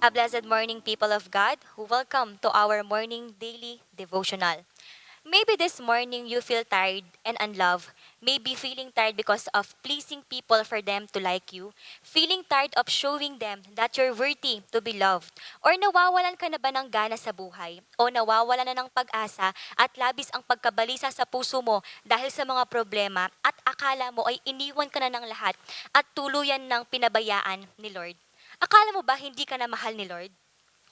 A blessed morning, people of God. Welcome to our morning daily devotional. Maybe this morning you feel tired and unloved. Maybe feeling tired because of pleasing people for them to like you. Feeling tired of showing them that you're worthy to be loved. Or nawawalan ka na ba ng gana sa buhay? O nawawalan na ng pag-asa at labis ang pagkabalisa sa puso mo dahil sa mga problema at akala mo ay iniwan ka na ng lahat at tuluyan ng pinabayaan ni Lord? Akala mo ba hindi ka na mahal ni Lord?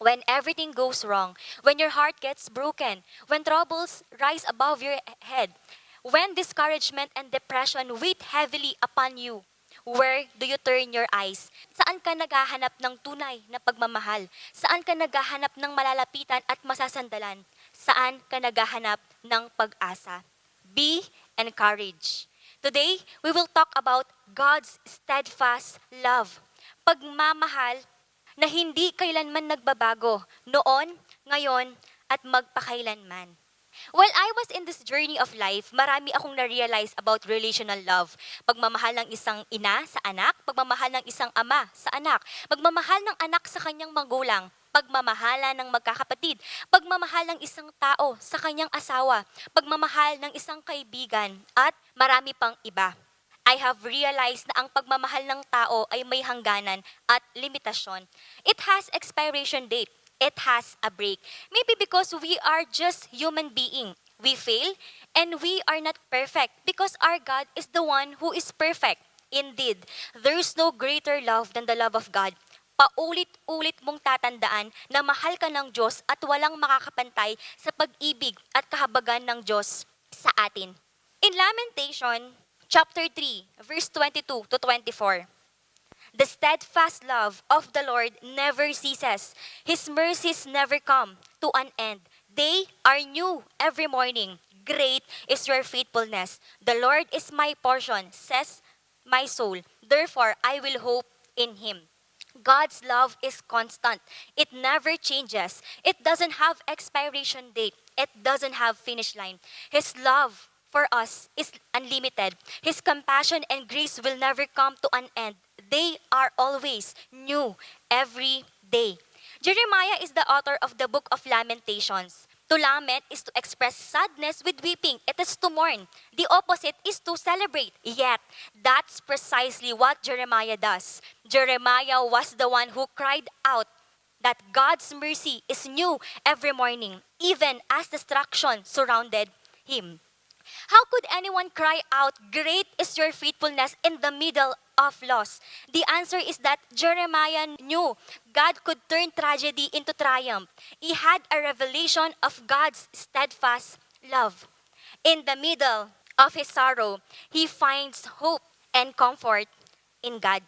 When everything goes wrong, when your heart gets broken, when troubles rise above your head, when discouragement and depression weight heavily upon you, where do you turn your eyes? Saan ka naghahanap ng tunay na pagmamahal? Saan ka naghahanap ng malalapitan at masasandalan? Saan ka naghahanap ng pag-asa? Be encouraged. Today, we will talk about God's steadfast love. Pagmamahal na hindi kailanman nagbabago, noon, ngayon, at magpakailanman. While I was in this journey of life, marami akong na-realize about relational love. Pagmamahal ng isang ina sa anak, pagmamahal ng isang ama sa anak, pagmamahal ng anak sa kanyang magulang, pagmamahala ng magkakapatid, pagmamahal ng isang tao sa kanyang asawa, pagmamahal ng isang kaibigan, at marami pang iba. I have realized na ang pagmamahal ng tao ay may hangganan at limitasyon. It has expiration date. It has a break. Maybe because we are just human being. We fail and we are not perfect because our God is the one who is perfect. Indeed, there is no greater love than the love of God. Paulit-ulit mong tatandaan na mahal ka ng Diyos at walang makakapantay sa pag-ibig at kahabagan ng Diyos sa atin. In Lamentation, chapter 3, verse 22 to 24. The steadfast love of the Lord never ceases. His mercies never come to an end. They are new every morning. Great is your faithfulness. The Lord is my portion, says my soul. Therefore, I will hope in Him. God's love is constant. It never changes. It doesn't have expiration date. It doesn't have finish line. His love for us is unlimited. His compassion and grace will never come to an end. They are always new every day. Jeremiah is the author of the book of Lamentations. To lament is to express sadness with weeping. It is to mourn. The opposite is to celebrate. Yet, that's precisely what Jeremiah does. Jeremiah was the one who cried out that God's mercy is new every morning, even as destruction surrounded him. How could anyone cry out, "Great is your faithfulness," in the middle of loss? The answer is that Jeremiah knew God could turn tragedy into triumph. He had a revelation of God's steadfast love. In the middle of his sorrow, he finds hope and comfort in God.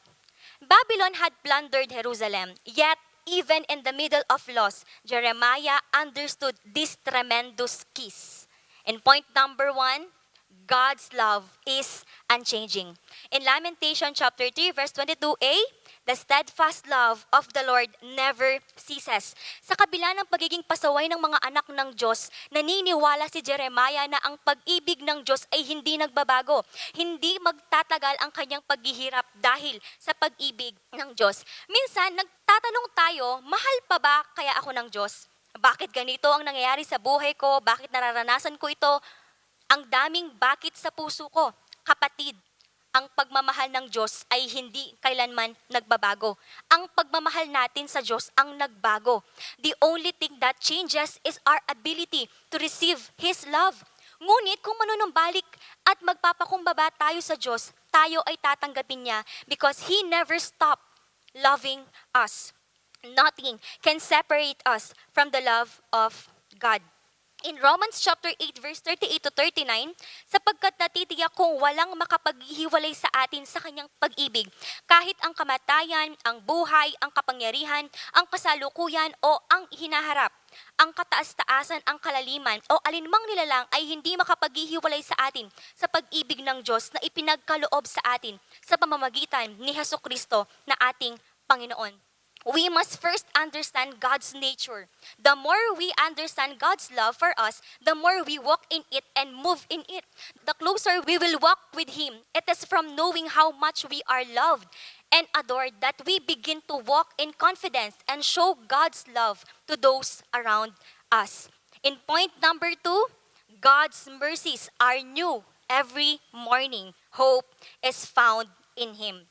Babylon had plundered Jerusalem, yet even in the middle of loss, Jeremiah understood this tremendous kiss. And point number 1, God's love is unchanging. In Lamentation chapter 3 verse 22a, the steadfast love of the Lord never ceases. Sa kabila ng pagiging pasaway ng mga anak ng Diyos, naniniwala si Jeremiah na ang pag-ibig ng Diyos ay hindi nagbabago. Hindi magtatagal ang kanyang paghihirap dahil sa pag-ibig ng Diyos. Minsan, nagtatanong tayo, mahal pa ba kaya ako ng Diyos? Bakit ganito ang nangyayari sa buhay ko? Bakit nararanasan ko ito? Ang daming bakit sa puso ko. Kapatid, ang pagmamahal ng Diyos ay hindi kailanman nagbabago. Ang pagmamahal natin sa Diyos ang nagbago. The only thing that changes is our ability to receive His love. Ngunit kung manunumbalik at magpapakumbaba tayo sa Diyos, tayo ay tatanggapin niya because He never stopped loving us. Nothing can separate us from the love of God. In Romans chapter 8 verse 38 to 39, sapagkat natitiyak kong walang makapaghihiwalay sa atin sa kanyang pag-ibig, kahit ang kamatayan, ang buhay, ang kapangyarihan, ang kasalukuyan o ang hinaharap, ang kataas-taasan, ang kalaliman o alinmang nilalang ay hindi makapaghihiwalay sa atin sa pag-ibig ng Diyos na ipinagkaloob sa atin sa pamamagitan ni Hesukristo na ating Panginoon. we must first understand God's nature. The more we understand God's love for us, the more we walk in it and move in it. The closer we will walk with Him. It is from knowing how much we are loved and adored that we begin to walk in confidence and show God's love to those around us. In point number 2, God's mercies are new every morning. Hope is found in Him.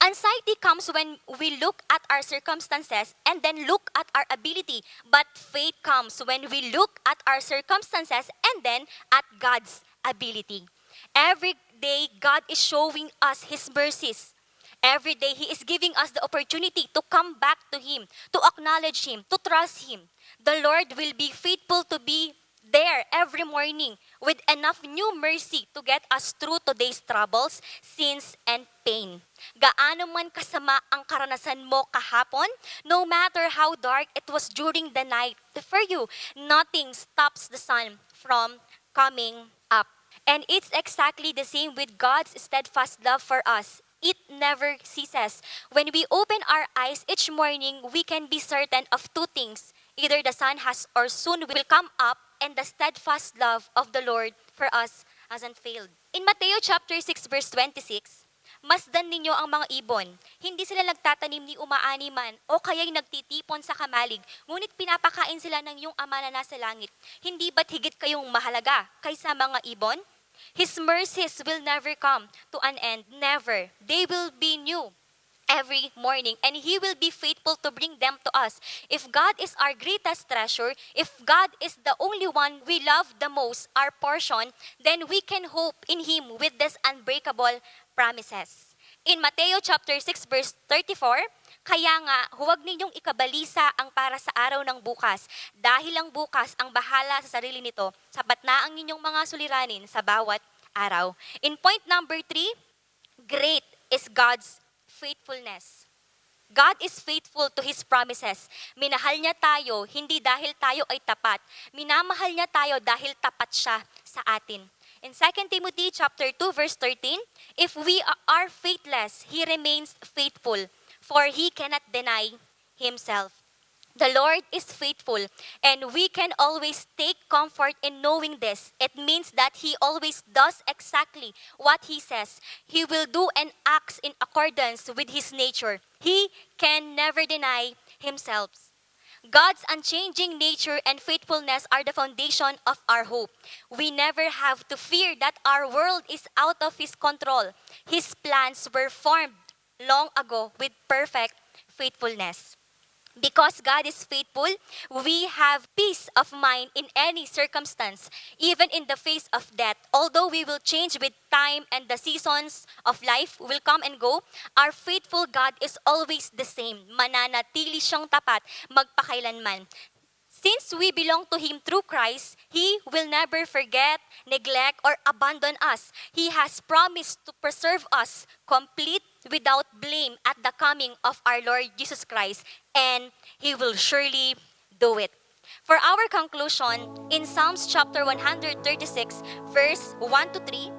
Anxiety comes when we look at our circumstances and then look at our ability. But faith comes when we look at our circumstances and then at God's ability. Every day, God is showing us His mercies. Every day, He is giving us the opportunity to come back to Him, to acknowledge Him, to trust Him. The Lord will be faithful to be there every morning with enough new mercy to get us through today's troubles, sins, and pain. Gaano man kasama ang karanasan mo kahapon, no matter how dark it was during the night for you, nothing stops the sun from coming up. And it's exactly the same with God's steadfast love for us. It never ceases. When we open our eyes each morning, we can be certain of two things. Either the sun has or soon will come up, and the steadfast love of the Lord for us hasn't failed. In Matthew chapter 6 verse 26, masdan ninyo ang mga ibon. Hindi sila nagtatanim ni umaani man o kaya'y nagtitipon sa kamalig, ngunit pinapakain sila ng iyong ama na nasa langit. Hindi ba't higit kayong mahalaga kaysa mga ibon? His mercies will never come to an end, never. They will be new every morning, and He will be faithful to bring them to us. If God is our greatest treasure, if God is the only one we love the most, our portion, then we can hope in Him with these unbreakable promises. In Matthew chapter 6 verse 34, kaya nga, huwag ninyong ikabalisa ang para sa araw ng bukas, dahil ang bukas ang bahala sa sarili nito, sapat na ang inyong mga suliranin sa bawat araw. In point number 3, great is God's faithfulness. God is faithful to His promises. Minahal niya tayo, hindi dahil tayo ay tapat. Minamahal niya tayo dahil tapat siya sa atin. In 2 Timothy chapter 2 verse 13, if we are faithless, He remains faithful, for He cannot deny Himself. The Lord is faithful, and we can always take comfort in knowing this. It means that He always does exactly what He says. He will do and acts in accordance with His nature. He can never deny Himself. God's unchanging nature and faithfulness are the foundation of our hope. We never have to fear that our world is out of His control. His plans were formed long ago with perfect faithfulness. Because God is faithful, we have peace of mind in any circumstance, even in the face of death. Although we will change with time and the seasons of life will come and go, our faithful God is always the same. Mananatili siyang tapat magpakailanman. Since we belong to Him through Christ, He will never forget, neglect, or abandon us. He has promised to preserve us complete without blame at the coming of our Lord Jesus Christ, and He will surely do it. For our conclusion, in Psalms chapter 136, verse 1 to 3,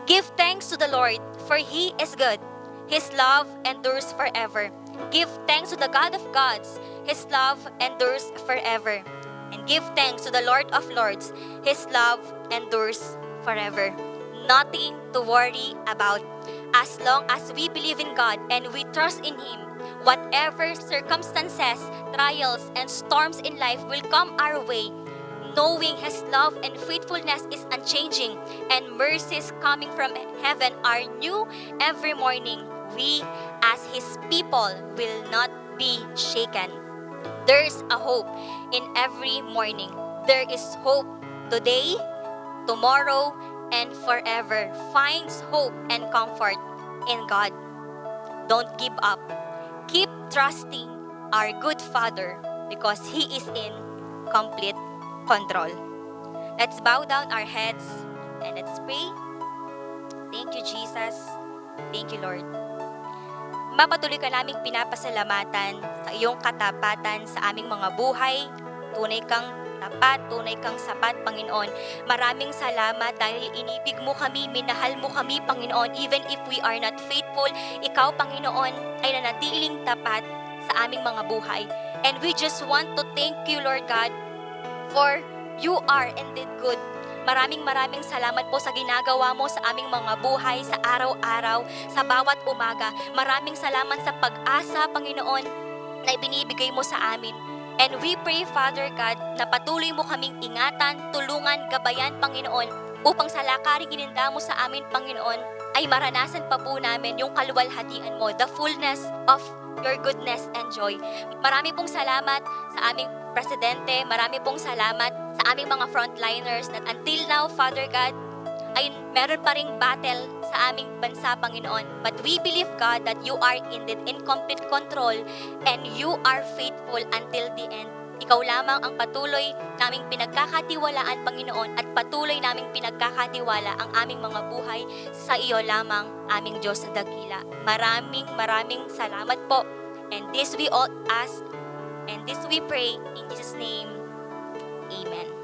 give thanks to the Lord, for He is good. His love endures forever. Give thanks to the God of gods. His love endures forever. And give thanks to the Lord of lords. His love endures forever. Nothing to worry about. As long as we believe in God and we trust in Him, whatever circumstances, trials, and storms in life will come our way, knowing His love and faithfulness is unchanging and mercies coming from heaven are new every morning, we as His people will not be shaken. There's a hope in every morning. There is hope today, tomorrow, and forever. Finds hope and comfort in God. Don't give up. Keep trusting our good Father because He is in complete control. Let's bow down our heads and let's pray. Thank you, Jesus. Thank you, Lord. Mapatuloy ka naming pinapasalamatan sa iyong katapatan sa aming mga buhay. Tunay kang tapat, tunay kang sapat, Panginoon. Maraming salamat dahil inibig mo kami, minahal mo kami, Panginoon. Even if we are not faithful, Ikaw, Panginoon, ay nanatiling tapat sa aming mga buhay. And we just want to thank you, Lord God, for you are indeed good. Maraming salamat po sa ginagawa mo sa aming mga buhay, sa araw-araw, sa bawat umaga. Maraming salamat sa pag-asa, Panginoon, na ibinibigay mo sa amin. And we pray, Father God, na patuloy mo kaming ingatan, tulungan, gabayan, Panginoon, upang sa lakaring ininda mo sa amin, Panginoon, ay maranasan pa po namin yung kaluwalhatian mo, the fullness of your goodness and joy. Marami pong salamat sa aming Presidente, marami pong salamat sa aming mga frontliners na until now, Father God, ay meron pa ring battle sa aming bansa, Panginoon. But we believe, God, that you are indeed in complete control and you are faithful until the end. Ikaw lamang ang patuloy naming pinagkakatiwalaan, Panginoon, at patuloy naming pinagkakatiwala ang aming mga buhay sa iyo lamang, aming Diyos na dakila. Maraming salamat po. And this we all ask, and this we pray in Jesus' name. Amen.